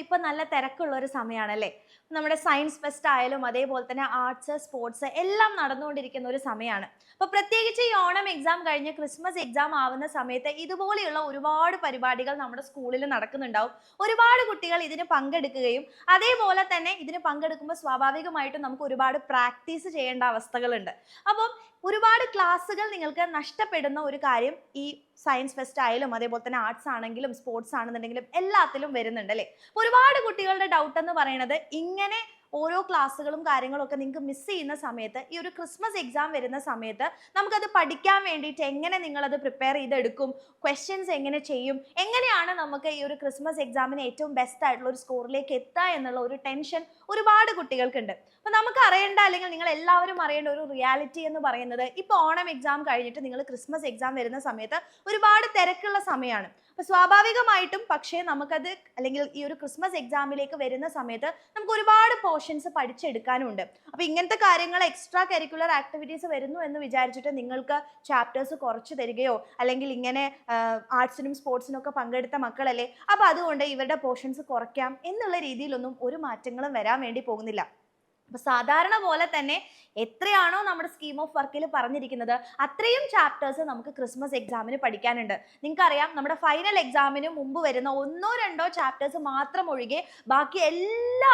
ഇപ്പൊ നല്ല തിരക്കുള്ള ഒരു സമയമാണല്ലേ. നമ്മുടെ സയൻസ് ഫെസ്റ്റ് ആയാലും അതേപോലെ തന്നെ ആർട്സ്, സ്പോർട്സ് എല്ലാം നടന്നുകൊണ്ടിരിക്കുന്ന ഒരു സമയമാണ്. അപ്പൊ പ്രത്യേകിച്ച് ഈ ഓണം എക്സാം കഴിഞ്ഞ് ക്രിസ്മസ് എക്സാം ആവുന്ന സമയത്ത് ഇതുപോലെയുള്ള ഒരുപാട് പരിപാടികൾ നമ്മുടെ സ്കൂളിൽ നടക്കുന്നുണ്ടാവും. ഒരുപാട് കുട്ടികൾ ഇതിന് പങ്കെടുക്കുകയും അതേപോലെ തന്നെ ഇതിന് പങ്കെടുക്കുമ്പോൾ സ്വാഭാവികമായിട്ടും നമുക്ക് ഒരുപാട് പ്രാക്ടീസ് ചെയ്യേണ്ട അവസ്ഥകളുണ്ട്. അപ്പം ഒരുപാട് ക്ലാസ്സുകൾ നിങ്ങൾക്ക് നഷ്ടപ്പെടുന്ന ഒരു കാര്യം ഈ സയൻസ് ഫെസ്റ്റ് ആയാലും അതേപോലെ തന്നെ ആർട്സ് ആണെങ്കിലും സ്പോർട്സ് ആണെന്നുണ്ടെങ്കിലും എല്ലാത്തിലും വരുന്നുണ്ട് അല്ലേ. ഒരുപാട് കുട്ടികളുടെ ഡൗട്ട് എന്ന് പറയുന്നത് ഇങ്ങനെ ഓരോ ക്ലാസ്സുകളും കാര്യങ്ങളും ഒക്കെ നിങ്ങൾക്ക് മിസ് ചെയ്യുന്ന സമയത്ത് ഈ ഒരു ക്രിസ്മസ് എക്സാം വരുന്ന സമയത്ത് നമുക്കത് പഠിക്കാൻ വേണ്ടിയിട്ട് എങ്ങനെ നിങ്ങളത് പ്രിപ്പയർ ചെയ്തെടുക്കും, ക്വസ്റ്റ്യൻസ് എങ്ങനെ ചെയ്യും, എങ്ങനെയാണ് നമുക്ക് ഈ ഒരു ക്രിസ്മസ് എക്സാമിന് ഏറ്റവും ബെസ്റ്റ് ആയിട്ടുള്ള ഒരു സ്കോറിലേക്ക് എത്തുക എന്നുള്ള ഒരു ടെൻഷൻ ഒരുപാട് കുട്ടികൾക്കുണ്ട്. അപ്പൊ നമുക്ക് അറിയേണ്ട അല്ലെങ്കിൽ നിങ്ങൾ എല്ലാവരും അറിയേണ്ട ഒരു റിയാലിറ്റി എന്ന് പറയുന്നത് ഇപ്പൊ ഓണം എക്സാം കഴിഞ്ഞിട്ട് നിങ്ങൾ ക്രിസ്മസ് എക്സാം വരുന്ന സമയത്ത് ഒരുപാട് തിരക്കുള്ള സമയമാണ്. അപ്പൊ സ്വാഭാവികമായിട്ടും പക്ഷേ നമുക്കത് അല്ലെങ്കിൽ ഈ ഒരു ക്രിസ്മസ് എക്സാമിലേക്ക് വരുന്ന സമയത്ത് നമുക്ക് ഒരുപാട് പോർഷൻസ് പഠിച്ചെടുക്കാനുണ്ട്. അപ്പൊ ഇങ്ങനത്തെ കാര്യങ്ങൾ എക്സ്ട്രാ കരിക്കുലർ ആക്ടിവിറ്റീസ് വരുന്നു എന്ന് വിചാരിച്ചിട്ട് നിങ്ങൾക്ക് ചാപ്റ്റേഴ്സ് കുറച്ച് തരികയോ അല്ലെങ്കിൽ ഇങ്ങനെ ആർട്സിനും സ്പോർട്സിനും ഒക്കെ പങ്കെടുത്ത മക്കളല്ലേ അപ്പൊ അതുകൊണ്ട് ഇവരുടെ പോർഷൻസ് കുറയ്ക്കാം എന്നുള്ള രീതിയിലൊന്നും ഒരു മാറ്റങ്ങളും വരാൻ വേണ്ടി പോകുന്നില്ല. അപ്പൊ സാധാരണ പോലെ തന്നെ എത്രയാണോ നമ്മുടെ സ്കീം ഓഫ് വർക്കിൽ പറഞ്ഞിരിക്കുന്നത് അത്രയും ചാപ്റ്റേഴ്സ് നമുക്ക് ക്രിസ്മസ് എക്സാമിന് പഠിക്കാനുണ്ട്. നിങ്ങൾക്കറിയാം നമ്മുടെ ഫൈനൽ എക്സാമിന് മുമ്പ് വരുന്ന 1-2 ചാപ്റ്റേഴ്സ് മാത്രം ഒഴികെ ബാക്കി എല്ലാ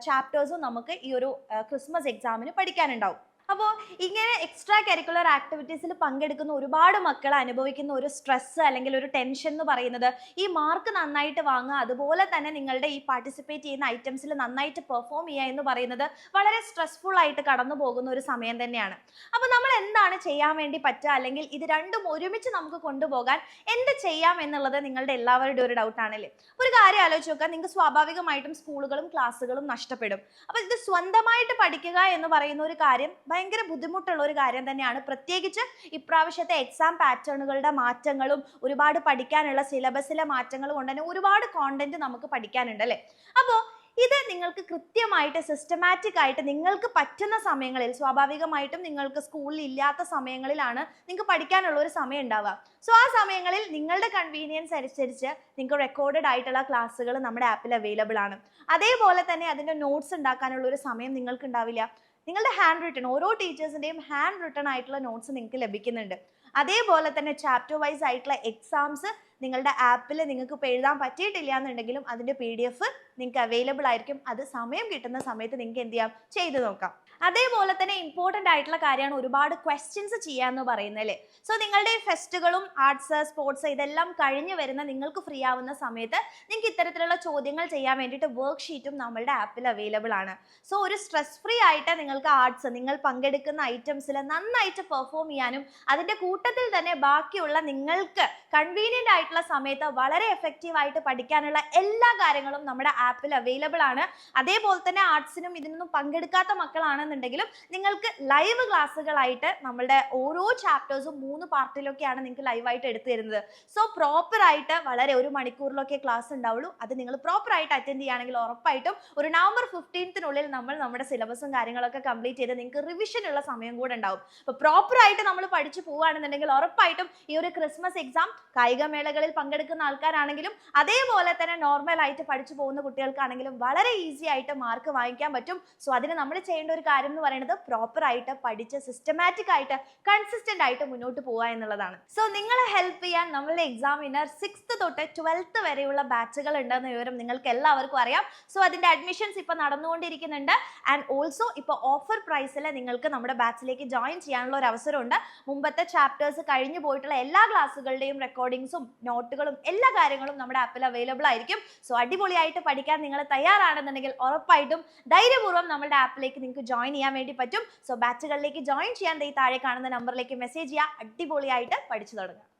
ചാപ്റ്റേഴ്സും നമുക്ക് ഈ ഒരു ക്രിസ്മസ് എക്സാമിന് പഠിക്കാനുണ്ടാവും. അപ്പോൾ ഇങ്ങനെ എക്സ്ട്രാ കരിക്കുലർ ആക്ടിവിറ്റീസിൽ പങ്കെടുക്കുന്ന ഒരുപാട് മക്കൾ അനുഭവിക്കുന്ന ഒരു സ്ട്രെസ് അല്ലെങ്കിൽ ഒരു ടെൻഷൻ എന്ന് പറയുന്നത് ഈ മാർക്ക് നന്നായിട്ട് വാങ്ങുക, അതുപോലെ തന്നെ നിങ്ങളുടെ ഈ പാർട്ടിസിപ്പേറ്റ് ചെയ്യുന്ന ഐറ്റംസിൽ നന്നായിട്ട് പെർഫോം ചെയ്യുക എന്ന് പറയുന്നത് വളരെ സ്ട്രെസ്ഫുൾ ആയിട്ട് കടന്നു പോകുന്ന ഒരു സമയം തന്നെയാണ്. അപ്പോൾ നമ്മൾ എന്താണ് ചെയ്യാൻ വേണ്ടി പറ്റുക, അല്ലെങ്കിൽ ഇത് രണ്ടും ഒരുമിച്ച് നമുക്ക് കൊണ്ടുപോകാൻ എന്ത് ചെയ്യാം എന്നുള്ളത് നിങ്ങളുടെ എല്ലാവരുടെയും ഒരു ഡൗട്ടാണല്ലേ. ഒരു കാര്യം ആലോചിച്ച് നോക്കുക, നിങ്ങൾക്ക് സ്വാഭാവികമായിട്ടും സ്കൂളുകളും ക്ലാസ്സുകളും നഷ്ടപ്പെടും. അപ്പോൾ ഇത് സ്വന്തമായിട്ട് പഠിക്കുക എന്ന് പറയുന്ന ഒരു കാര്യം ഭയങ്കര ബുദ്ധിമുട്ടുള്ള ഒരു കാര്യം തന്നെയാണ്. പ്രത്യേകിച്ച് ഇപ്രാവശ്യത്തെ എക്സാം പാറ്റേണുകളുടെ മാറ്റങ്ങളും ഒരുപാട് പഠിക്കാനുള്ള സിലബസിലെ മാറ്റങ്ങളും കൊണ്ട് തന്നെ ഒരുപാട് കോണ്ടന്റ് നമുക്ക് പഠിക്കാനുണ്ട് അല്ലേ. അപ്പോൾ ഇത് നിങ്ങൾക്ക് കൃത്യമായിട്ട് സിസ്റ്റമാറ്റിക് ആയിട്ട് നിങ്ങൾക്ക് പറ്റുന്ന സമയങ്ങളിൽ, സ്വാഭാവികമായിട്ടും നിങ്ങൾക്ക് സ്കൂളിൽ ഇല്ലാത്ത സമയങ്ങളിലാണ് നിങ്ങൾക്ക് പഠിക്കാനുള്ള ഒരു സമയം ഉണ്ടാവുക. സോ ആ സമയങ്ങളിൽ നിങ്ങളുടെ കൺവീനിയൻസ് അനുസരിച്ച് നിങ്ങൾക്ക് റെക്കോർഡഡ് ആയിട്ടുള്ള ക്ലാസ്സുകൾ നമ്മുടെ ആപ്പിൽ അവൈലബിൾ ആണ്. അതേപോലെ തന്നെ അതിൻ്റെ നോട്ട്സ് ഉണ്ടാക്കാനുള്ള ഒരു സമയം നിങ്ങൾക്ക് ഉണ്ടാവില്ല. നിങ്ങളുടെ ഹാൻഡ് റിട്ടൺ, ഓരോ ടീച്ചേഴ്സിൻ്റെയും ഹാൻഡ് റിട്ടൺ ആയിട്ടുള്ള നോട്ട്സ് നിങ്ങൾക്ക് ലഭിക്കുന്നുണ്ട്. അതേപോലെ തന്നെ ചാപ്റ്റർ വൈസ് ആയിട്ടുള്ള എക്സാംസ് നിങ്ങളുടെ ആപ്പിൽ നിങ്ങൾക്ക് ഇപ്പോൾ എഴുതാൻ പറ്റിയിട്ടില്ല എന്നുണ്ടെങ്കിലും അതിൻ്റെ PDF നിങ്ങൾക്ക് അവൈലബിൾ ആയിരിക്കും. അത് സമയം കിട്ടുന്ന സമയത്ത് നിങ്ങൾക്ക് എന്ത് ചെയ്യാം, ചെയ്തു നോക്കാം. അതേപോലെ തന്നെ ഇമ്പോർട്ടൻ്റ് ആയിട്ടുള്ള കാര്യമാണ് ഒരുപാട് ക്വസ്റ്റ്യൻസ് ചെയ്യാന്ന് പറയുന്നത് അല്ലേ. സോ നിങ്ങളുടെ ഫെസ്റ്റുകളും ആർട്സ്, സ്പോർട്സ് ഇതെല്ലാം കഴിഞ്ഞ് വരുന്ന നിങ്ങൾക്ക് ഫ്രീ ആവുന്ന സമയത്ത് നിങ്ങൾക്ക് ഇത്തരത്തിലുള്ള ചോദ്യങ്ങൾ ചെയ്യാൻ വേണ്ടിയിട്ട് വർക്ക് ഷീറ്റും നമ്മളുടെ ആപ്പിൽ അവൈലബിൾ ആണ്. സോ ഒരു സ്ട്രെസ് ഫ്രീ ആയിട്ട് നിങ്ങൾക്ക് ആർട്സ്, നിങ്ങൾ പങ്കെടുക്കുന്ന ഐറ്റംസിൽ നന്നായിട്ട് പെർഫോം ചെയ്യാനും അതിൻ്റെ കൂട്ടത്തിൽ തന്നെ ബാക്കിയുള്ള നിങ്ങൾക്ക് കൺവീനിയൻ്റ് ആയിട്ടുള്ള സമയത്ത് വളരെ എഫക്റ്റീവ് ആയിട്ട് പഠിക്കാനുള്ള എല്ലാ കാര്യങ്ങളും നമ്മുടെ ആപ്പിൽ അവൈലബിൾ ആണ്. അതേപോലെ തന്നെ ആർട്സിനും ഇതിനൊന്നും പങ്കെടുക്കാത്ത മക്കളാണെന്നുണ്ടെങ്കിലും നിങ്ങൾക്ക് ലൈവ് ക്ലാസ്സുകളായിട്ട് നമ്മളുടെ ഓരോ ചാപ്റ്റേഴ്സും 3 പാർട്ടിലൊക്കെയാണ് നിങ്ങൾക്ക് ലൈവായിട്ട് എടുത്തു തരുന്നത്. സോ പ്രോപ്പർ ആയിട്ട് വളരെ 1 മണിക്കൂറിലൊക്കെ ക്ലാസ് ഉണ്ടാവുള്ളൂ. അത് നിങ്ങൾ പ്രോപ്പർ ആയിട്ട് അറ്റൻഡ് ചെയ്യുകയാണെങ്കിൽ ഉറപ്പായിട്ടും ഒരു നവംബർ 15 നമ്മൾ നമ്മുടെ സിലബസും കാര്യങ്ങളൊക്കെ കംപ്ലീറ്റ് ചെയ്ത് നിങ്ങൾക്ക് റിവിഷൻ ഉള്ള സമയം കൂടെ ഉണ്ടാവും. അപ്പോൾ പ്രോപ്പർ ആയിട്ട് നമ്മൾ പഠിച്ചു പോവുകയാണെന്നുണ്ടെങ്കിൽ ഉറപ്പായിട്ടും ഈ ഒരു ക്രിസ്മസ് എക്സാം കായികമേളകളിൽ പങ്കെടുക്കുന്ന ആൾക്കാരാണെങ്കിലും അതേപോലെ തന്നെ നോർമൽ ആയിട്ട് പഠിച്ചു പോകുന്ന കുട്ടികൾക്കാണെങ്കിലും വളരെ ഈസി ആയിട്ട് മാർക്ക് വാങ്ങിക്കാൻ പറ്റും. സോ അതിന് നമ്മൾ ചെയ്യേണ്ട ഒരു കാര്യം എന്ന് പറയുന്നത് പ്രോപ്പർ ആയിട്ട് പഠിച്ച് സിസ്റ്റമാറ്റിക് ആയിട്ട് കൺസിസ്റ്റന്റ് ആയിട്ട് മുന്നോട്ട് പോവുക എന്നുള്ളതാണ്. സോ നിങ്ങളെ ഹെൽപ്പ് ചെയ്യാൻ നമ്മളുടെ എക്സാമിനർ 6th തൊട്ട് 12th വരെയുള്ള ബാച്ചുകൾ ഉണ്ടെന്ന വിവരം നിങ്ങൾക്ക് എല്ലാവർക്കും അറിയാം. സോ അതിന്റെ അഡ്മിഷൻസ് ഇപ്പൊ നടന്നുകൊണ്ടിരിക്കുന്നുണ്ട്. ആൻഡ് ഓൾസോ ഇപ്പോൾ ഓഫർ പ്രൈസിൽ നിങ്ങൾക്ക് നമ്മുടെ ബാച്ചിലേക്ക് ജോയിൻ ചെയ്യാനുള്ള ഒരു അവസരമുണ്ട്. മുമ്പത്തെ ചാപ്റ്റേഴ്സ് കഴിഞ്ഞു പോയിട്ടുള്ള എല്ലാ ക്ലാസ്സുകളുടെയും റെക്കോർഡിങ്സും നോട്ടുകളും എല്ലാ കാര്യങ്ങളും നമ്മുടെ ആപ്പിൽ അവൈലബിൾ ആയിരിക്കും. സോ അടിപൊളിയായിട്ട് പഠിക്കാൻ നിങ്ങൾ തയ്യാറാണെന്നുണ്ടെങ്കിൽ ഉറപ്പായിട്ടും ധൈര്യപൂർവ്വം നമ്മുടെ ആപ്പിലേക്ക് നിങ്ങൾക്ക് ജോയിൻ ചെയ്യാൻ വേണ്ടി പറ്റും. സോ ബാച്ചുകളിലേക്ക് ജോയിൻ ചെയ്യാൻ താഴെ കാണുന്ന നമ്പറിലേക്ക് മെസ്സേജ് ചെയ്യുക. അടിപൊളിയായിട്ട് പഠിച്ചു തുടങ്ങുക.